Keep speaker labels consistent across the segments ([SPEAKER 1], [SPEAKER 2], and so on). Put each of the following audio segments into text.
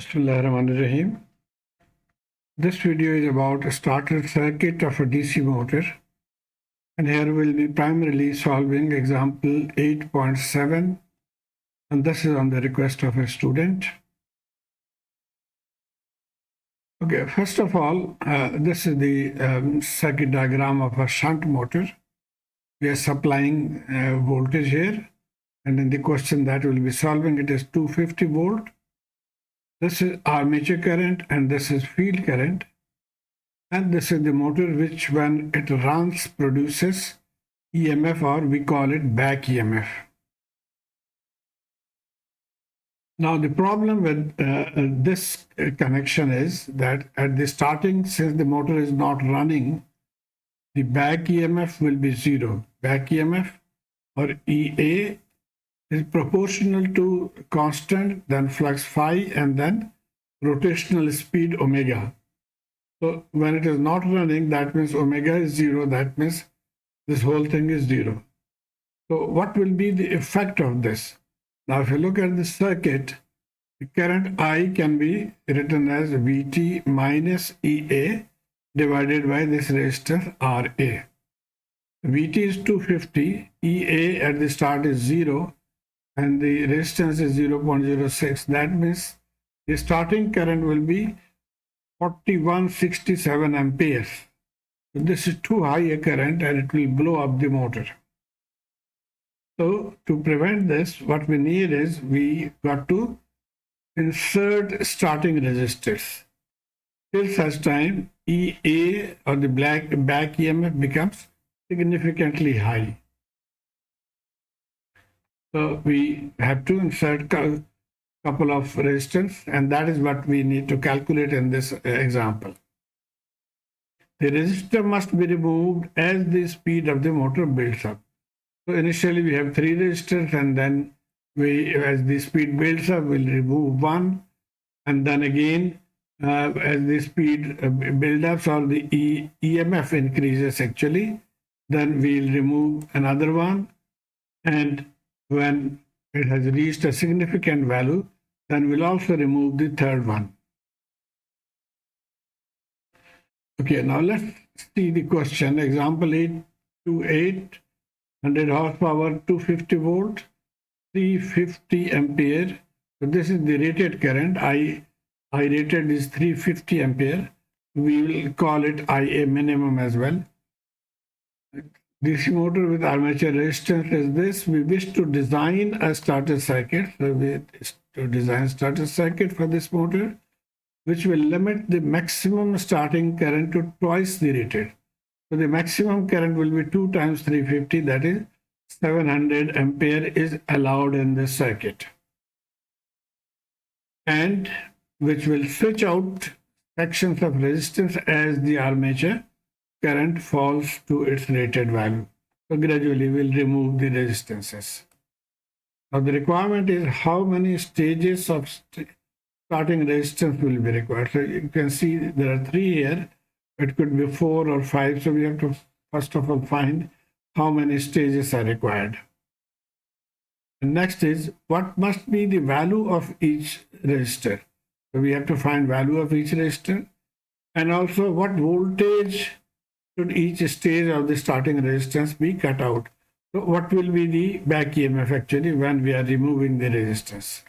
[SPEAKER 1] Bismillahirrahmanirrahim. This video is about a starter circuit of a DC motor, and here we'll be primarily solving example 8.7, and this is on the request of a student. Okay, first of all, this is the circuit diagram of a shunt motor. We are supplying voltage here, and in the question that we'll be solving, it is 250 volt. This is armature current and this is field current, and this is the motor which when it runs produces EMF, or we call it back EMF. Now the problem with this connection is that at the starting, since the motor is not running, the back EMF will be zero. Back EMF, or EA, is proportional to constant, then flux phi, and then rotational speed omega. So when it is not running, that means omega is zero, that means this whole thing is zero. So what will be the effect of this? Now if you look at the circuit, the current I can be written as Vt minus EA divided by this resistor RA. Vt is 250, EA at the start is 0, and the resistance is 0.06. That means the starting current will be 4167 amperes. So this is too high a current and it will blow up the motor. So to prevent this, what we need is we got to insert starting resistors. Till such time, EA, or the back EMF, becomes significantly high. So we have to insert a couple of resistors, and that is what we need to calculate in this example. The resistor must be removed as the speed of the motor builds up. So initially we have 3 resistors, and then as the speed builds up, we'll remove one, and then again as the speed builds up, or the EMF increases actually, then we'll remove another one, and when it has reached a significant value, then we'll also remove the third one. Okay, now let's see the question. Example 828, 100 horsepower, 250 volt, 350 ampere. So this is the rated current. I rated is 350 ampere. We will call it IA minimum as well. DC motor with armature resistance is this. We wish to design a starter circuit. So we to design starter circuit for this motor, which will limit the maximum starting current to twice the rated. So the maximum current will be 2 times 350, that is 700 ampere is allowed in this circuit, and which will switch out sections of resistance as the armature current falls to its rated value. So gradually we'll remove the resistances. Now the requirement is how many stages of starting resistance will be required. So you can see there are 3 here. It could be 4 or 5. So we have to first of all find how many stages are required. And next is what must be the value of each resistor. So we have to find value of each resistor, and also what voltage should each stage of the starting resistance be cut out. So what will be the back EMF actually when we are removing the resistance?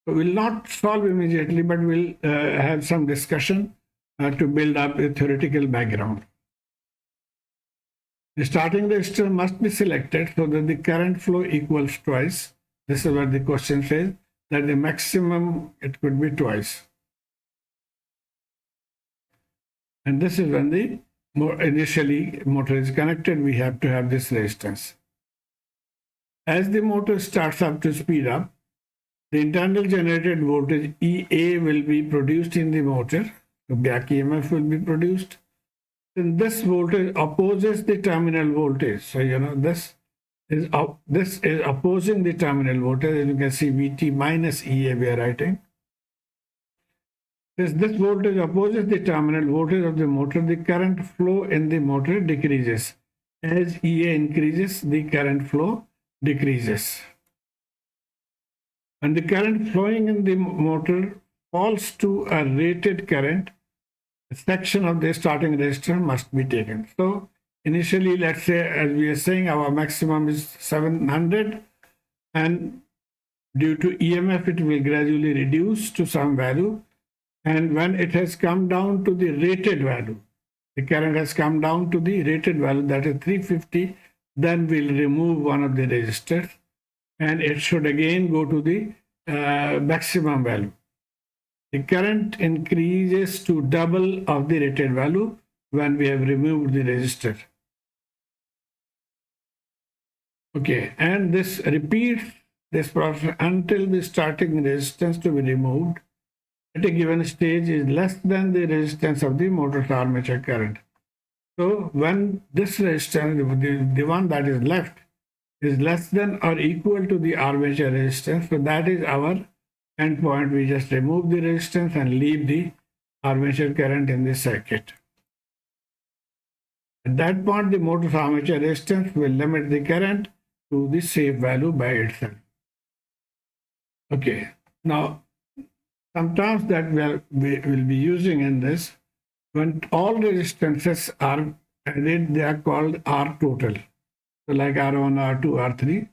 [SPEAKER 1] So we'll not solve immediately, but we'll have some discussion to build up a theoretical background. The starting resistor must be selected so that the current flow equals twice. This is what the question says, that the maximum it could be twice. And this is when the initially motor is connected, we have to have this resistance. As the motor starts up to speed up, the internal generated voltage EA will be produced in the motor. The back EMF will be produced. And this voltage opposes the terminal voltage. So you know this is opposing the terminal voltage. As you can see, Vt minus EA we are writing. Since this voltage opposes the terminal voltage of the motor, the current flow in the motor decreases. As EA increases, the current flow decreases. When the current flowing in the motor falls to a rated current, a section of the starting resistor must be taken. So initially, let's say, as we are saying, our maximum is 700, and due to EMF, it will gradually reduce to some value. And when it has come down to the rated value, the current has come down to the rated value, that is 350, then we'll remove one of the resistors, and it should again go to the maximum value. The current increases to double of the rated value when we have removed the resistor. Okay, and this repeats this process until the starting resistance to be removed at a given stage is less than the resistance of the motor's armature current. So when this resistance, the one that is left, is less than or equal to the armature resistance, so that is our end point. We just remove the resistance and leave the armature current in the circuit. At that point, the motor's armature resistance will limit the current to the safe value by itself. Okay, now some terms that we will be using in this, when all resistances are added, they are called R total. So like R1, R2, R3.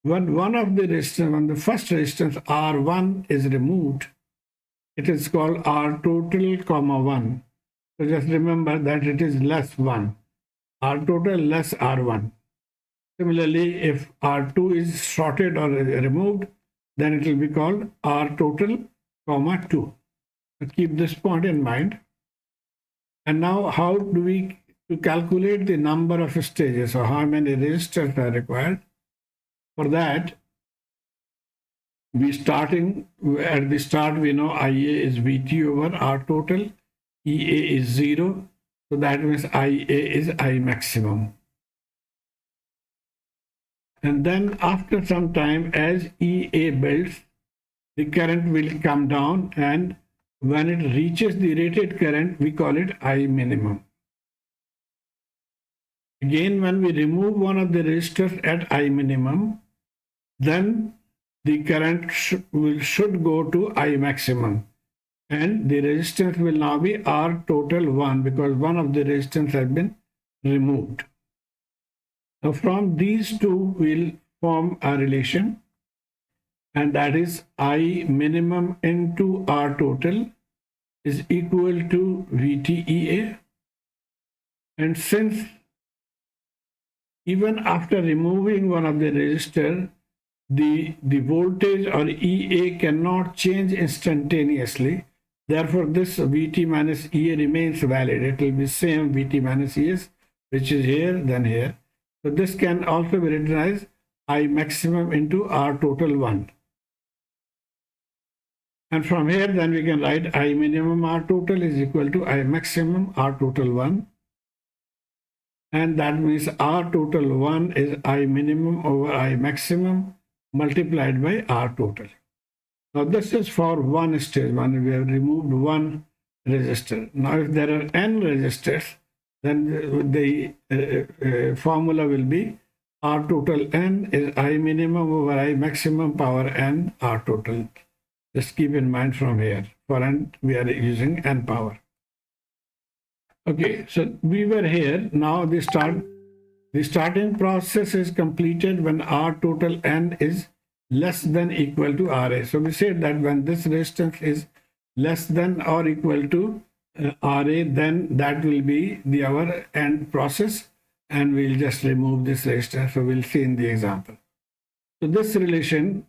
[SPEAKER 1] When one of the resistance, when the first resistance R1 is removed, it is called R total, comma 1. So just remember that it is less 1. R total less R1. Similarly, if R2 is shorted or removed, then it will be called R total, comma 2. So keep this point in mind. And now how do we to calculate the number of stages, or how many resistors are required? For that, we starting at the start, we know IA is VT over R total, EA is 0, so that means IA is I maximum. And then after some time, as EA builds, the current will come down, and when it reaches the rated current, we call it I minimum. Again, when we remove one of the resistors at I minimum, then the current should go to I maximum, and the resistance will now be R total 1, because one of the resistance has been removed. Now from these two will form a relation, and that is I minimum into R total is equal to VTEA. And since even after removing one of the resistor, the voltage or EA cannot change instantaneously, therefore this VT minus EA remains valid. It will be same VT minus ES, which is here, then here. So this can also be written as I maximum into R total 1. And from here, then we can write I minimum R total is equal to I maximum R total 1. And that means R total 1 is I minimum over I maximum multiplied by R total. Now this is for one stage, when we have removed one resistor. Now if there are n resistors, then the formula will be R total n is I minimum over I maximum power n R total. Just keep in mind from here, for n we are using n power. Okay, so we were here. Now the starting process is completed when R total n is less than equal to RA. So we said that when this resistance is less than or equal to RA, then that will be our end process, and we'll just remove this resistor. So we'll see in the example. So this relation,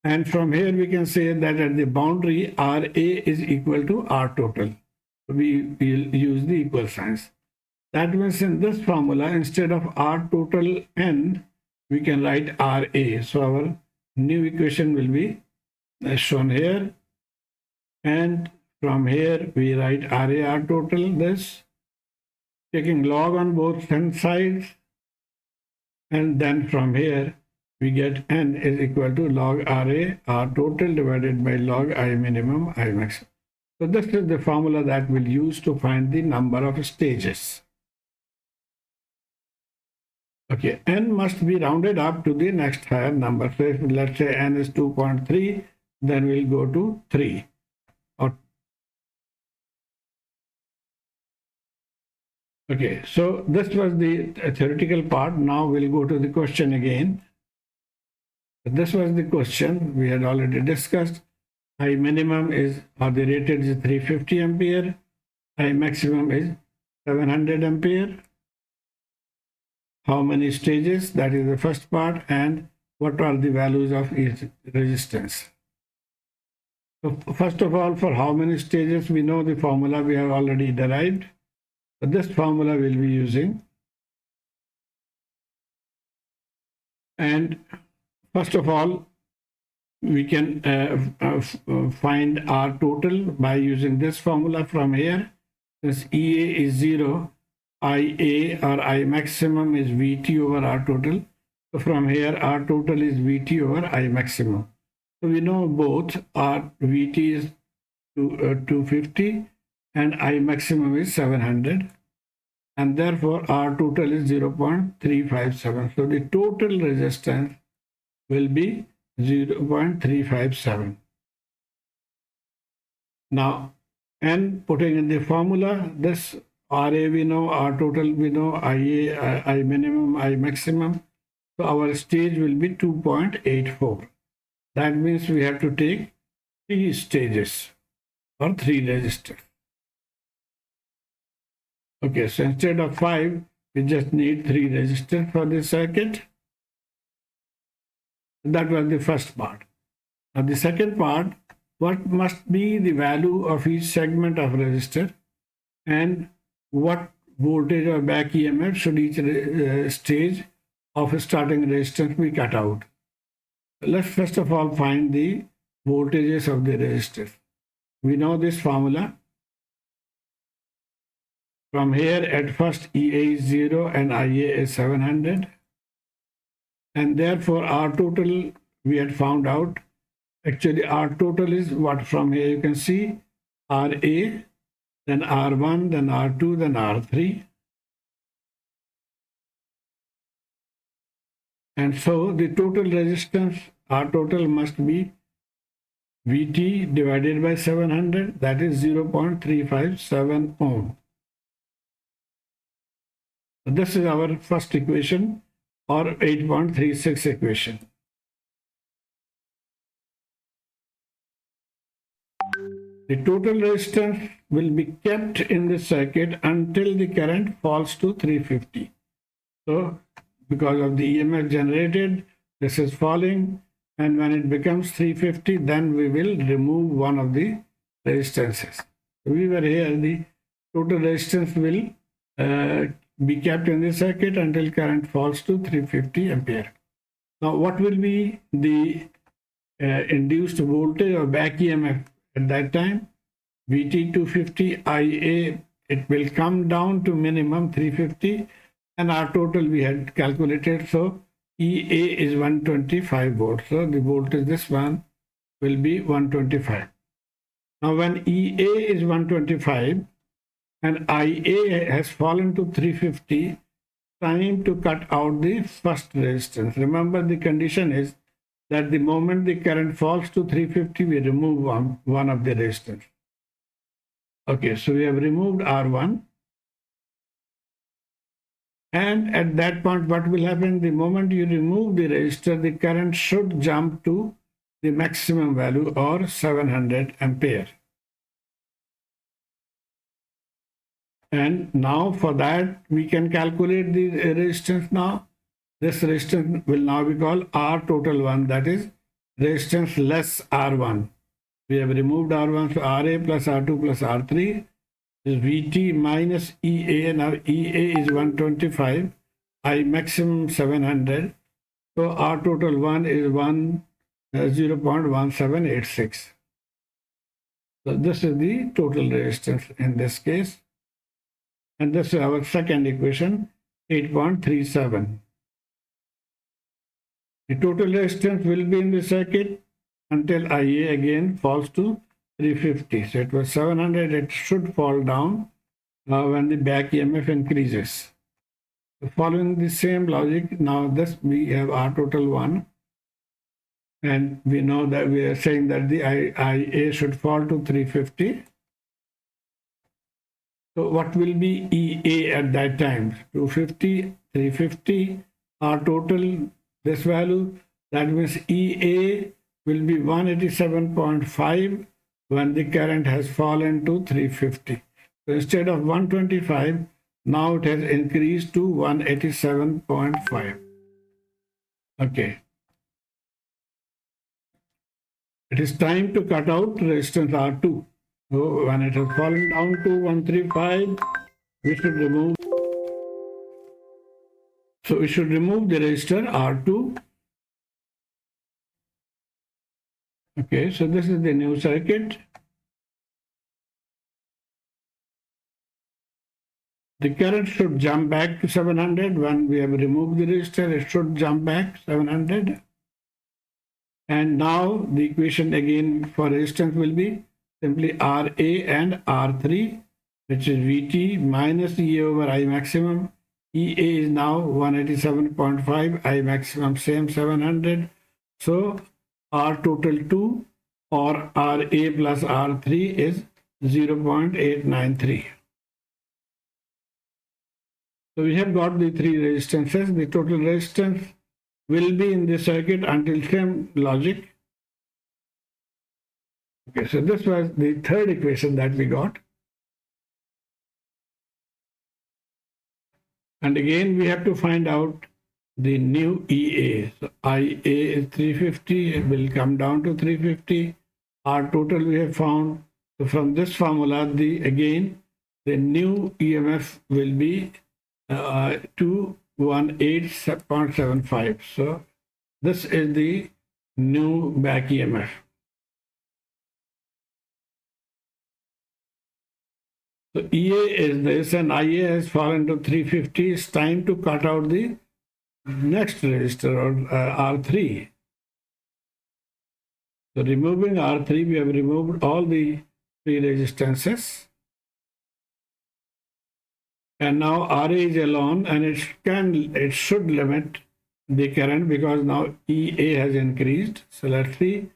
[SPEAKER 1] and from here we can say that at the boundary RA is equal to R total. We will use the equal signs. That means in this formula, instead of R total n, we can write RA. So our new equation will be shown here. And from here, we write RA R total, this, taking log on both sides. And then from here, we get n is equal to log RA R total divided by log I minimum I maximum. So this is the formula that we'll use to find the number of stages. Okay, n must be rounded up to the next higher number. So if let's say n is 2.3, then we'll go to 3. Or okay, so this was the theoretical part. Now we'll go to the question again. This was the question we had already discussed. I minimum is, or the rated is 350 ampere. I maximum is 700 ampere. How many stages? That is the first part. And what are the values of each resistance? So first of all, for how many stages, we know the formula we have already derived. So this formula we'll be using. And first of all, we can find R total by using this formula from here. Since EA is 0, IA or I maximum is VT over R total. So from here, R total is VT over I maximum. So we know both R VT is 250 and I maximum is 700. And therefore, R total is 0.357. So the total resistance will be 0.357. Now, N putting in the formula, this RA we know, R total we know, IA, I minimum, I maximum. So our stage will be 2.84. That means we have to take 3 stages or 3 resistors. Okay, so instead of 5, we just need 3 resistors for this circuit. That was the first part. Now the second part, what must be the value of each segment of resistor and what voltage or back EMF should each stage of a starting resistance be cut out. Let's first of all find the voltages of the resistors. We know this formula. From here at first EA is 0 and IA is 700. And therefore R total we had found out. Actually R total is what from here you can see RA, then R1, then R2, then R3. And so the total resistance R total must be VT divided by 700, that is 0.357 ohm. So this is our first equation or 8.36 equation. The total resistance will be kept in the circuit until the current falls to 350. So because of the EMF generated, this is falling, and when it becomes 350, then we will remove one of the resistances. So we were here, the total resistance will be kept in the circuit until current falls to 350 ampere. Now what will be the induced voltage or back EMF at that time? VT 250, IA, it will come down to minimum 350, and our total we had calculated. So EA is 125 volts. So the voltage, this one will be 125. Now when EA is 125 and IA has fallen to 350, time to cut out the first resistance. Remember, the condition is that the moment the current falls to 350, we remove one of the resistors. Okay, so we have removed R1. And at that point, what will happen? The moment you remove the resistor, the current should jump to the maximum value or 700 ampere. And now for that, we can calculate the resistance now. This resistance will now be called R total 1, that is resistance less R1. We have removed R1, so RA plus R2 plus R3 is VT minus EA. Now EA is 125, I maximum 700. So R total 1 is 0.1786. So this is the total resistance in this case. And this is our second equation, 8.37. The total resistance will be in the circuit until IA again falls to 350. So it was 700, it should fall down when the back EMF increases. Following the same logic, now this we have R total 1, and we know that we are saying that the IA should fall to 350. So what will be EA at that time? 250, 350, R total, this value. That means EA will be 187.5 when the current has fallen to 350. So instead of 125, now it has increased to 187.5. Okay. It is time to cut out resistance R2. So when it has fallen down to 135, we should remove. So we should remove the resistor R2. Okay, so this is the new circuit. The current should jump back to 700. When we have removed the resistor, it should jump back 700. And now the equation again for resistance will be simply RA and R3, which is VT minus EA over I maximum. EA is now 187.5, I maximum same 700. So R total 2 or RA plus R3 is 0.893. So we have got the three resistances. The total resistance will be in the circuit until same logic. Okay, so this was the third equation that we got. And again, we have to find out the new EA. So IA is 350, it will come down to 350. R total we have found. So from this formula, the new EMF will be 218.75. So this is the new back EMF. So EA is this and IA has fallen to 350. It's time to cut out the next resistor or R3. So removing R3, we have removed all the three resistances. And now RA is alone, and it should limit the current because now EA has increased. So let's see,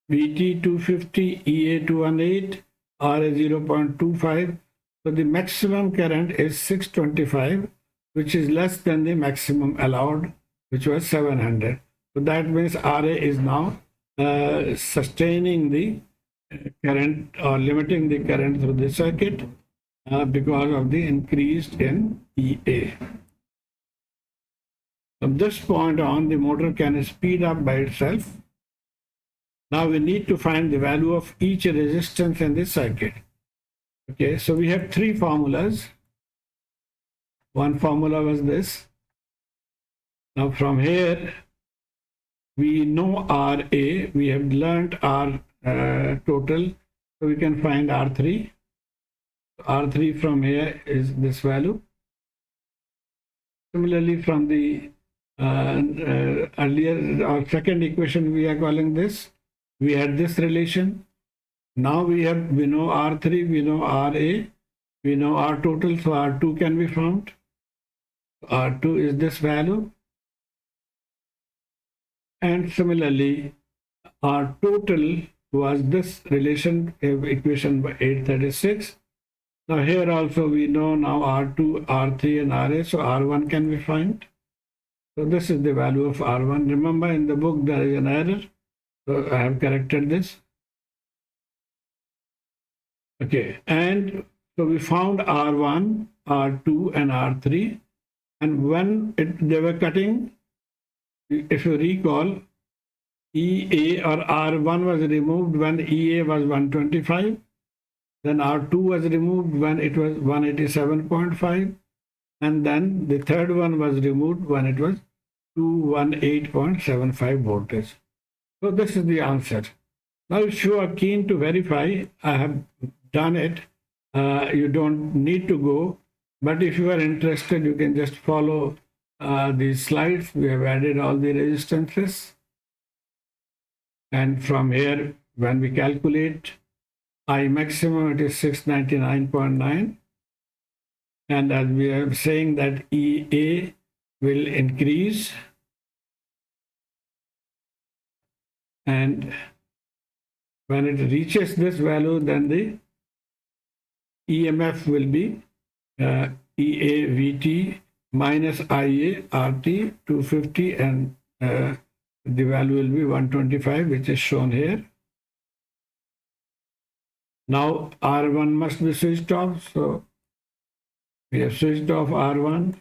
[SPEAKER 1] VT 250, EA 218, RA 0.25. So the maximum current is 625, which is less than the maximum allowed, which was 700. So that means RA is now sustaining the current or limiting the current through the circuit because of the increase in EA. From this point on, the motor can speed up by itself. Now we need to find the value of each resistance in the circuit. Okay, so we have three formulas. One formula was this. Now from here, we know RA, we have learned R total, so we can find R3. R3 from here is this value. Similarly, from the earlier or second equation, we are calling this, we had this relation. Now we know R3, we know RA, we know R total, so R2 can be found. R2 is this value. And similarly, R total was this relation, equation by 836. Now here also we know now R2, R3 and RA, so R1 can be found. So this is the value of R1. Remember in the book there is an error, so I have corrected this. Okay, and so we found R1, R2 and R3, and when they were cutting, if you recall, EA or R1 was removed when EA was 125, then R2 was removed when it was 187.5, and then the third one was removed when it was 218.75 voltage. So this is the answer. Now if you are keen to verify, I have done it. You don't need to go, but if you are interested, you can just follow these slides. We have added all the resistances, and from here when we calculate I maximum, it is 699.9, and as we are saying that EA will increase, and when it reaches this value, then the EMF will be EAVT minus IA RT 250, and the value will be 125, which is shown here. Now R1 must be switched off, so we have switched off R1,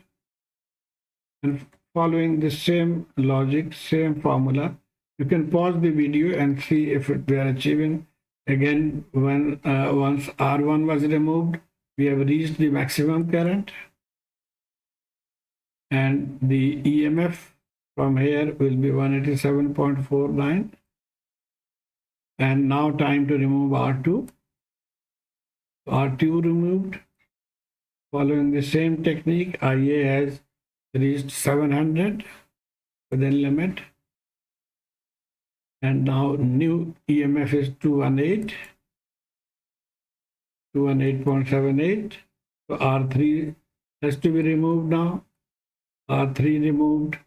[SPEAKER 1] and following the same logic, same formula, you can pause the video and see if we are achieving. Again, when once R1 was removed, we have reached the maximum current, and the EMF from here will be 187.49. And now time to remove R2. R2 removed. Following the same technique, IA has reached 700 within limit. And now new EMF is 218.78. So R3 has to be removed now. R3 removed.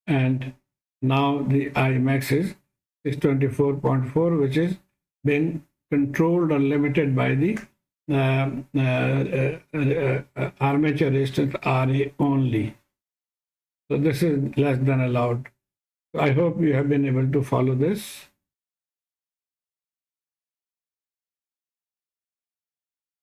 [SPEAKER 1] And now the Imax is 624.4, which is being controlled or limited by the armature resistance RA only. So this is less than allowed. So I hope you have been able to follow this.